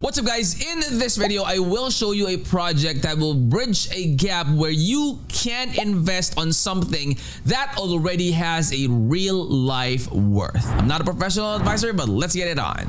What's up guys, in this video I will show you a project that will bridge a gap where you can invest on something that already has a real life worth. I'm not a professional advisor, but let's get it on.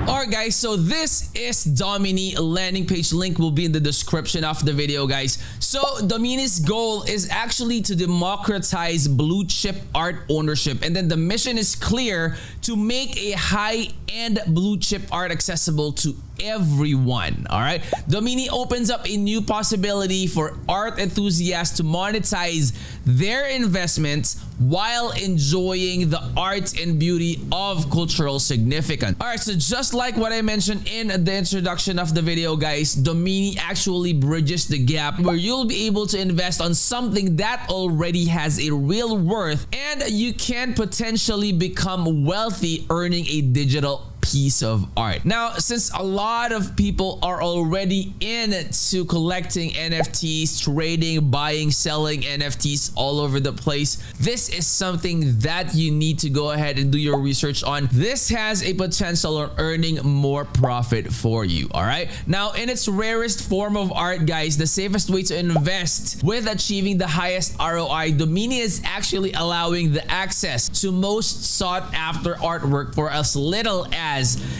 Alright guys, so this is Domini. Landing page link will be in the description of the video guys. So Domini's goal is actually to democratize blue chip art ownership, and then the mission is clear: to make a high-end blue chip art accessible to everyone. All right, Domini opens up a new possibility for art enthusiasts to monetize their investments while enjoying the art and beauty of cultural significance. All right, so just like what I mentioned in the introduction of the video guys, Domini actually bridges the gap where you'll be able to invest on something that already has a real worth, and you can potentially become wealthy earning a digital piece of art. Now, since a lot of people are already into collecting NFTs, trading, buying, selling NFTs all over the place, this is something that you need to go ahead and do your research on. This has a potential of earning more profit for you. All right, now in its rarest form of art guys, the safest way to invest with achieving the highest ROI, Domini is actually allowing the access to most sought after artwork for as little as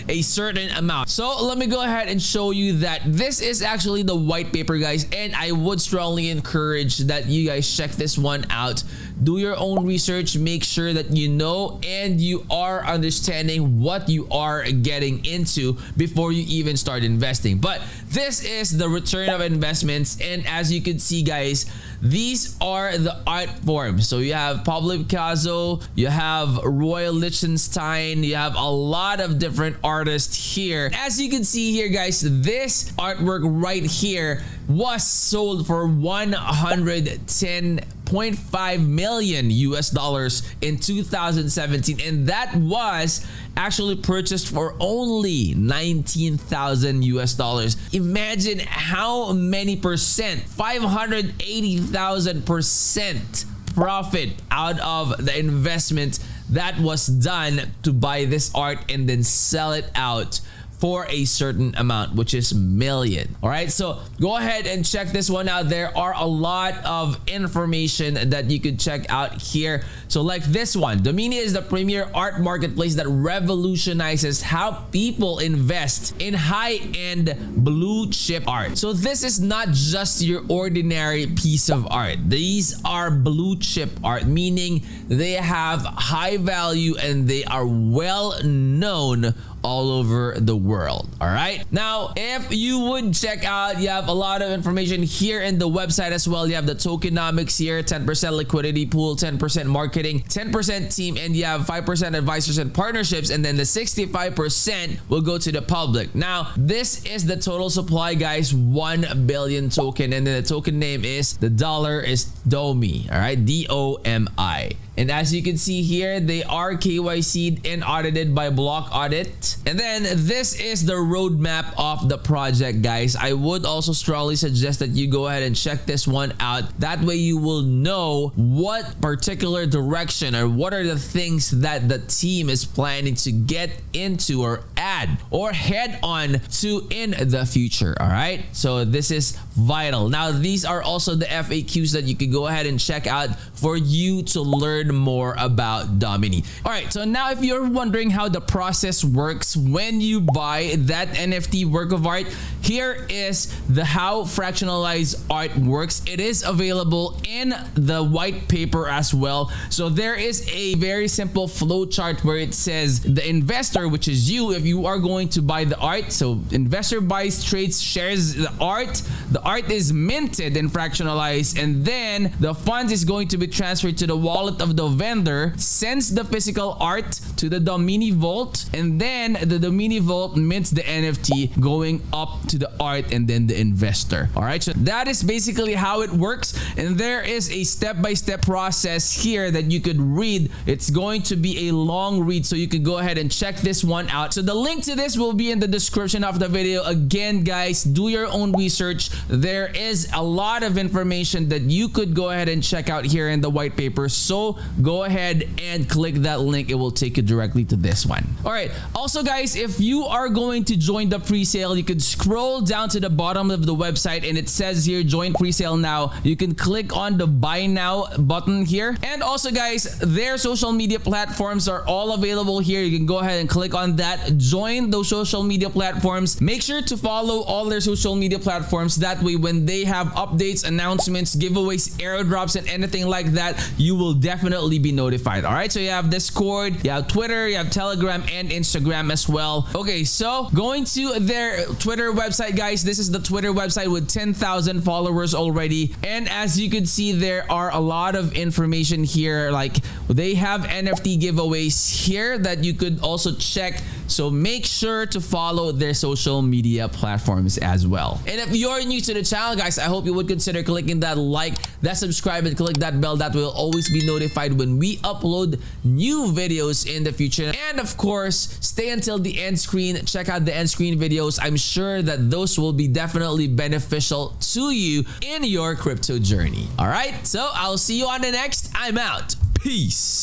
a certain amount. So let me go ahead and show you that this is actually the white paper guys, and I would strongly encourage that you guys check this one out. Do your own research, make sure that you know and you are understanding what you are getting into before you even start investing. But this is the return of investments, and as you can see guys, these are the art forms. So you have Pablo Picasso, you have Roy Lichtenstein, you have a lot of different artists here. As you can see here guys, this artwork right here was sold for $110.5 million in 2017, and that was actually purchased for only $19,000. Imagine how many percent, 580,000% profit out of the investment that was done to buy this art and then sell it out for a certain amount, which is million. All right, so go ahead and check this one out. There are a lot of information that you could check out here. So like this one, Domini is the premier art marketplace that revolutionizes how people invest in high-end blue chip art. So this is not just your ordinary piece of art. These are blue chip art, meaning they have high value and they are well known all over the world. All right, now if you would check out, you have a lot of information here in the website as well. You have the tokenomics here, 10% liquidity pool, 10% marketing, 10% team, and you have 5% advisors and partnerships, and then the 65% will go to the public. Now this is the total supply guys, 1 billion token, and then the token name is, the dollar is DOMI. All right, DOMI. And as you can see here, they are KYC'd and audited by Block Audit. And then this is the roadmap of the project guys. I would also strongly suggest that you go ahead and check this one out. That way you will know what particular direction or what are the things that the team is planning to get into or add or head on to in the future. All right, so this is vital. Now these are also the FAQs that you could go ahead and check out for you to learn more about Domini. All right, so now if you're wondering how the process works when you buy that NFT work of art, here is the how fractionalized art works. It is available in the white paper as well. So there is a very simple flow chart where it says the investor, which is you, if you are going to buy the art. So investor buys, trades, shares the art is minted and fractionalized, and then the funds is going to be transferred to the wallet of the vendor, sends the physical art to the Domini vault, and then the Domini vault mints the NFT going up to the art, and then the investor. All right, so that is basically how it works, and there is a step-by-step process here that you could read. It's going to be a long read, so you can go ahead and check this one out. So the link to this will be in the description of the video. Again, guys, do your own research. There is a lot of information that you could go ahead and check out here in the white paper, so go ahead and click that link. It will take you directly to this one. All right, also guys, if you are going to join the pre-sale, you could scroll down to the bottom of the website, and it says here join pre-sale now. You can click on the buy now button here, and also guys, their social media platforms are all available here. You can go ahead and click on that, join those social media platforms. Make sure to follow all their social media platforms. That way, when they have updates, announcements, giveaways, airdrops, and anything like that, you will definitely be notified. All right, so you have Discord, you have Twitter, you have Telegram, and Instagram as well. Okay, so going to their Twitter website, guys, this is the Twitter website with 10,000 followers already, and as you can see, there are a lot of information here. Like, they have NFT giveaways here that you could also check, so make sure to follow their social media platforms as well. And if you're new to the channel, guys, I hope you would consider clicking that like, that subscribe, and click that bell. That will always be notified when we upload new videos in the future. And of course, stay until the end screen. Check out the end screen videos. I'm sure that those will be definitely beneficial to you in your crypto journey. All right, so I'll see you on the next. I'm out. Peace.